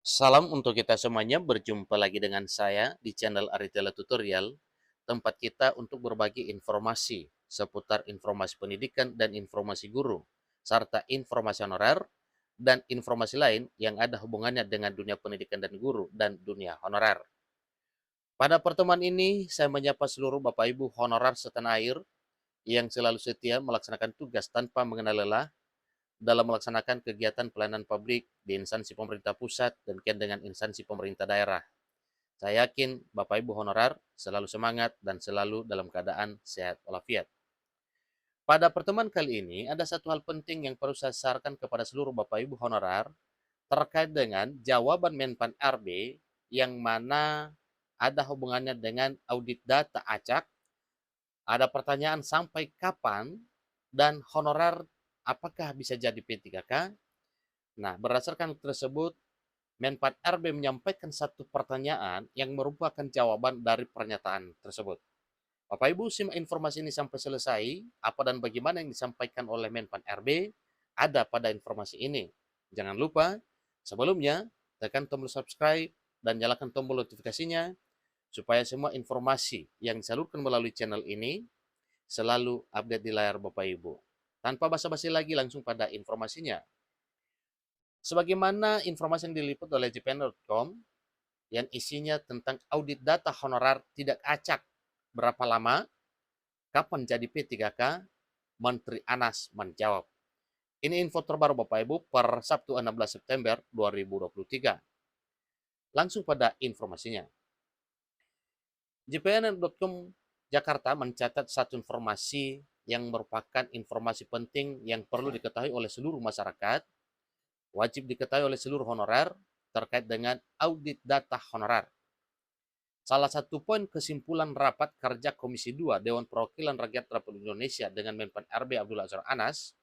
Salam untuk kita semuanya, berjumpa lagi dengan saya di channel Aritela Tutorial, tempat kita untuk berbagi informasi seputar informasi pendidikan dan informasi guru, serta informasi honorer dan informasi lain yang ada hubungannya dengan dunia pendidikan dan guru dan dunia honorer. Pada pertemuan ini, saya menyapa seluruh Bapak Ibu honorer setanah air yang selalu setia melaksanakan tugas tanpa mengenal lelah dalam melaksanakan kegiatan pelayanan publik di instansi pemerintah pusat dan dengan instansi pemerintah daerah. Saya yakin Bapak Ibu honorer selalu semangat dan selalu dalam keadaan sehat walafiat. Pada pertemuan kali ini, ada satu hal penting yang perlu saya sarankan kepada seluruh Bapak Ibu honorer terkait dengan jawaban Menpan RB yang mana ada hubungannya dengan audit data acak. Ada pertanyaan sampai kapan dan honorer apakah bisa jadi P3K? Nah, berdasarkan tersebut, Menpan RB menyampaikan satu pertanyaan yang merupakan jawaban dari pernyataan tersebut. Bapak Ibu simak informasi ini sampai selesai, apa dan bagaimana yang disampaikan oleh Menpan RB ada pada informasi ini. Jangan lupa, sebelumnya tekan tombol subscribe dan nyalakan tombol notifikasinya supaya semua informasi yang disalurkan melalui channel ini selalu update di layar Bapak Ibu. Tanpa basa-basi lagi langsung pada informasinya. Sebagaimana informasi yang diliput oleh jpn.com yang isinya tentang audit data honorer tidak acak berapa lama, kapan jadi P3K, Menteri Anas menjawab. Ini info terbaru Bapak Ibu per Sabtu 16 September 2023. Langsung pada informasinya. jpn.com Jakarta mencatat satu informasi yang merupakan informasi penting yang perlu diketahui oleh seluruh masyarakat, wajib diketahui oleh seluruh honorer terkait dengan audit data honorer. Salah satu poin kesimpulan rapat kerja Komisi 2 Dewan Perwakilan Rakyat Republik Indonesia dengan Menpan RB Abdul Azhar Anas,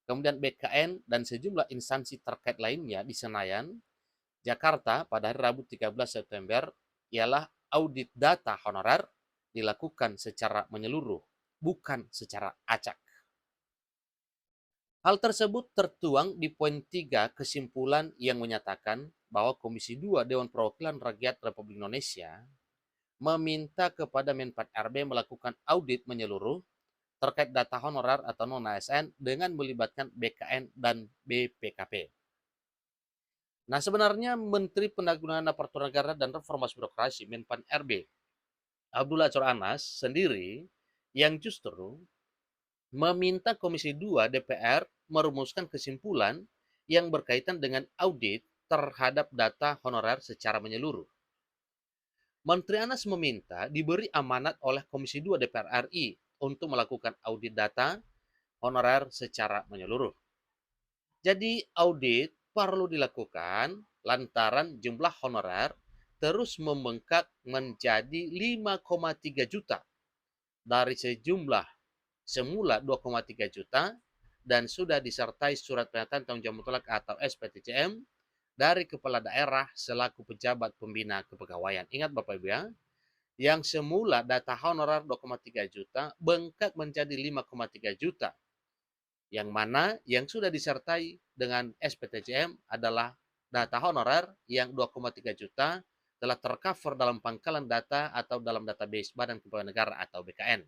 kemudian BKN dan sejumlah instansi terkait lainnya di Senayan, Jakarta pada hari Rabu 13 September ialah audit data honorer dilakukan secara menyeluruh, bukan secara acak. Hal tersebut tertuang di poin 3 kesimpulan yang menyatakan bahwa Komisi 2 Dewan Perwakilan Rakyat Republik Indonesia meminta kepada Menpan RB melakukan audit menyeluruh terkait data honorer atau non-ASN dengan melibatkan BKN dan BPKP. Nah, sebenarnya Menteri Penanggulangan Aparatur Negara dan Reformasi Birokrasi Menpan RB Abdullah Azwar Anas sendiri yang justru meminta Komisi 2 DPR merumuskan kesimpulan yang berkaitan dengan audit terhadap data honorer secara menyeluruh. Menteri Anas meminta diberi amanat oleh Komisi 2 DPR RI untuk melakukan audit data honorer secara menyeluruh. Jadi audit perlu dilakukan lantaran jumlah honorer terus membengkak menjadi 5,3 juta dari sejumlah semula 2,3 juta dan sudah disertai surat pernyataan tanggung jawab mutlak atau SPTCM dari kepala daerah selaku pejabat pembina kepegawaian. Ingat Bapak Ibu ya, yang semula data honorer 2,3 juta bengkak menjadi 5,3 juta. Yang mana yang sudah disertai dengan SPTCM adalah data honorer yang 2,3 juta telah tercover dalam pangkalan data atau dalam database Badan Kepegawaian Negara atau BKN.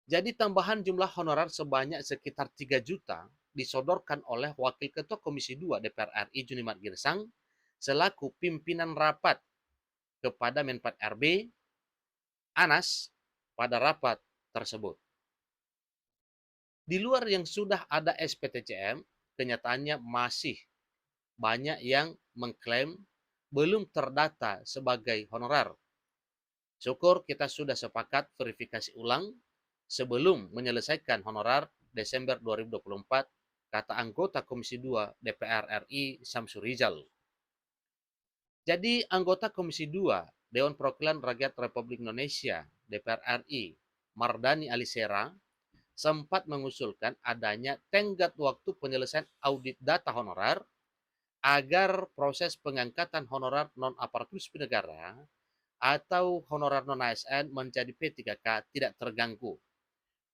Jadi tambahan jumlah honorer sebanyak sekitar 3 juta disodorkan oleh Wakil Ketua Komisi 2 DPR RI Junimat Girsang selaku pimpinan rapat kepada Menpan RB Anas pada rapat tersebut. Di luar yang sudah ada SPTCM, kenyataannya masih banyak yang mengklaim belum terdata sebagai honorer. Syukur kita sudah sepakat verifikasi ulang sebelum menyelesaikan honorer Desember 2024, kata anggota Komisi 2 DPR RI Samsur Rizal. Jadi anggota Komisi 2 Dewan Perwakilan Rakyat Republik Indonesia DPR RI Mardani Alisera sempat mengusulkan adanya tenggat waktu penyelesaian audit data honorer agar proses pengangkatan honorer non-aparatur sipil negara atau honorer non-ASN menjadi P3K tidak terganggu.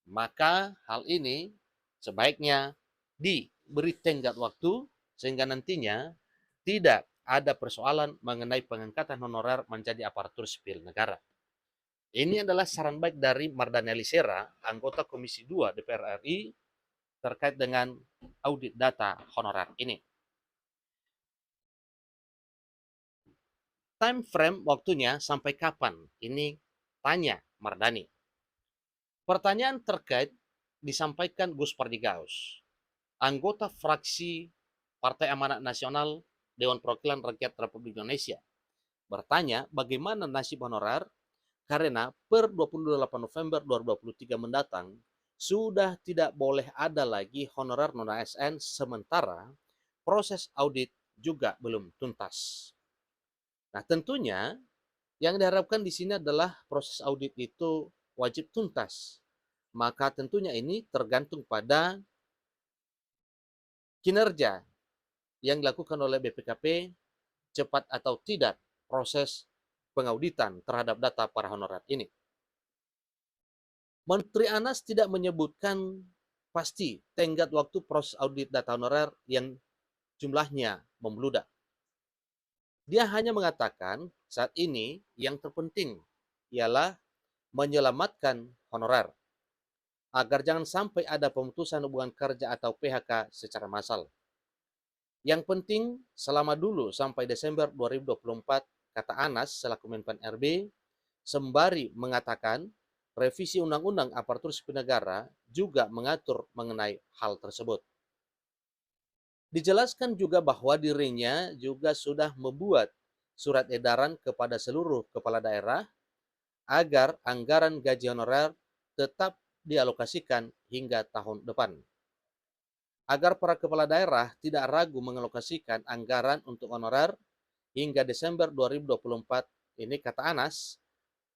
Maka hal ini sebaiknya diberi tenggat waktu sehingga nantinya tidak ada persoalan mengenai pengangkatan honorer menjadi aparatur sipil negara. Ini adalah saran baik dari Mardhani Alisera, anggota Komisi 2 DPR RI, terkait dengan audit data honorer ini. Time frame waktunya sampai kapan? Ini tanya Mardhani. Pertanyaan terkait disampaikan Gus Pardigaus, anggota fraksi Partai Amanat Nasional Dewan Perwakilan Rakyat Republik Indonesia, bertanya bagaimana nasib honorer karena per 28 November 2023 mendatang sudah tidak boleh ada lagi honorer non-ASN sementara proses audit juga belum tuntas. Nah, tentunya yang diharapkan di sini adalah proses audit itu wajib tuntas. Maka tentunya ini tergantung pada kinerja yang dilakukan oleh BPKP, cepat atau tidak proses pengauditan terhadap data para honorer ini. Menteri Anas tidak menyebutkan pasti tenggat waktu proses audit data honorer yang jumlahnya membludak. Dia hanya mengatakan saat ini yang terpenting ialah menyelamatkan honorer agar jangan sampai ada pemutusan hubungan kerja atau PHK secara massal. Yang penting selama dulu sampai Desember 2024, kata Anas selaku Menpan RB, sembari mengatakan revisi Undang-Undang Aparatur Sipil Negara juga mengatur mengenai hal tersebut. Dijelaskan juga bahwa dirinya juga sudah membuat surat edaran kepada seluruh kepala daerah agar anggaran gaji honorer tetap dialokasikan hingga tahun depan. Agar para kepala daerah tidak ragu mengalokasikan anggaran untuk honorer hingga Desember 2024, ini kata Anas,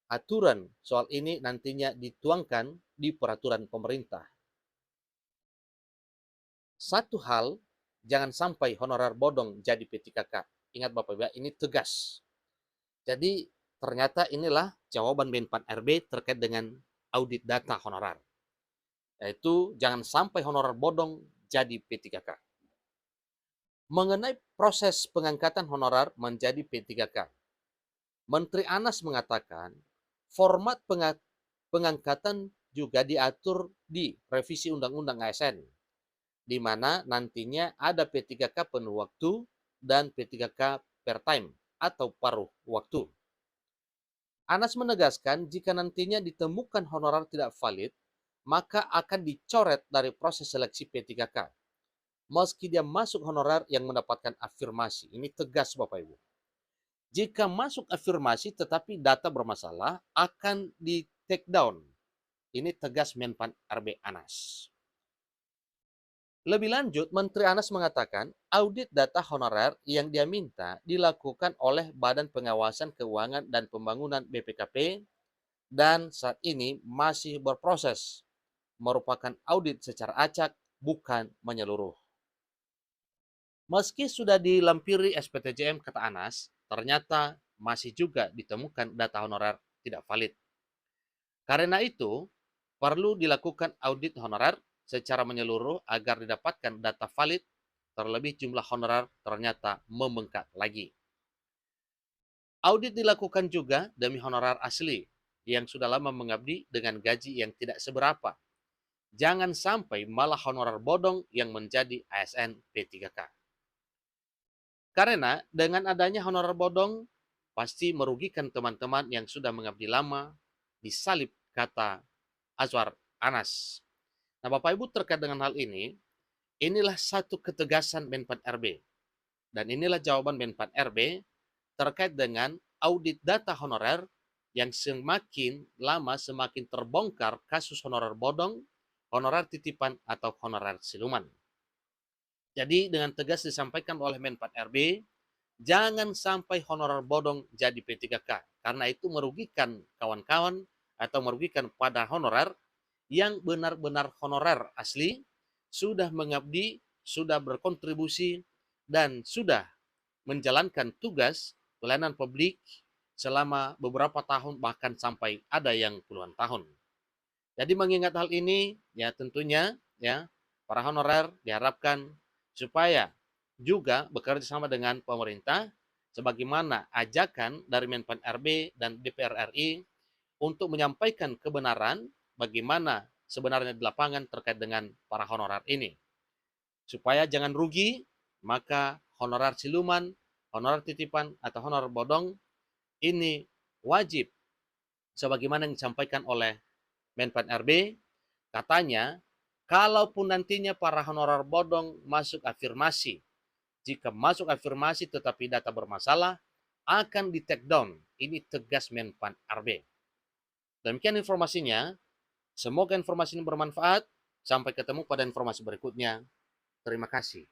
aturan soal ini nantinya dituangkan di peraturan pemerintah. Satu hal, jangan sampai honorer bodong jadi P3K. Ingat Bapak Ibu, ini tegas. Jadi ternyata inilah jawaban Menpan RB terkait dengan audit data honorer. Yaitu jangan sampai honorer bodong jadi P3K. Mengenai proses pengangkatan honorer menjadi P3K, Menteri Anas mengatakan format pengangkatan juga diatur di revisi Undang-Undang ASN, di mana nantinya ada P3K penuh waktu dan P3K per time atau paruh waktu. Anas menegaskan jika nantinya ditemukan honorer tidak valid, maka akan dicoret dari proses seleksi P3K. Meski dia masuk honorer yang mendapatkan afirmasi. Ini tegas Bapak Ibu. Jika masuk afirmasi tetapi data bermasalah, akan di take down. Ini tegas Menpan RB Anas. Lebih lanjut, Menteri Anas mengatakan audit data honorer yang dia minta dilakukan oleh Badan Pengawasan Keuangan dan Pembangunan BPKP dan saat ini masih berproses, merupakan audit secara acak, bukan menyeluruh. Meski sudah dilampiri SPTJM, kata Anas, ternyata masih juga ditemukan data honorer tidak valid. Karena itu, perlu dilakukan audit honorer secara menyeluruh agar didapatkan data valid, terlebih jumlah honorer ternyata membengkak lagi. Audit dilakukan juga demi honorer asli yang sudah lama mengabdi dengan gaji yang tidak seberapa. Jangan sampai malah honorer bodong yang menjadi ASN P3K. Karena dengan adanya honorer bodong, pasti merugikan teman-teman yang sudah mengabdi lama, disalib kata Azwar Anas. Nah Bapak Ibu terkait dengan hal ini, inilah satu ketegasan Menpan RB. Dan inilah jawaban Menpan RB terkait dengan audit data honorer yang semakin lama semakin terbongkar kasus honorer bodong, honorer titipan, atau honorer siluman. Jadi dengan tegas disampaikan oleh Menpan RB, jangan sampai honorer bodong jadi P3K, karena itu merugikan kawan-kawan atau merugikan pada honorer yang benar-benar honorer asli, sudah mengabdi, sudah berkontribusi, dan sudah menjalankan tugas pelayanan publik selama beberapa tahun, bahkan sampai ada yang puluhan tahun. Jadi mengingat hal ini, ya tentunya ya para honorer diharapkan supaya juga bekerja sama dengan pemerintah sebagaimana ajakan dari Menpan RB dan DPR RI untuk menyampaikan kebenaran bagaimana sebenarnya di lapangan terkait dengan para honorer ini. Supaya jangan rugi, maka honorer siluman, honorer titipan, atau honorer bodong ini wajib sebagaimana yang disampaikan oleh Menpan RB. Katanya, kalaupun nantinya para honorer bodong masuk afirmasi, jika masuk afirmasi tetapi data bermasalah, akan di take down. Ini tegas Menpan RB. Demikian informasinya. Semoga informasi ini bermanfaat. Sampai ketemu pada informasi berikutnya. Terima kasih.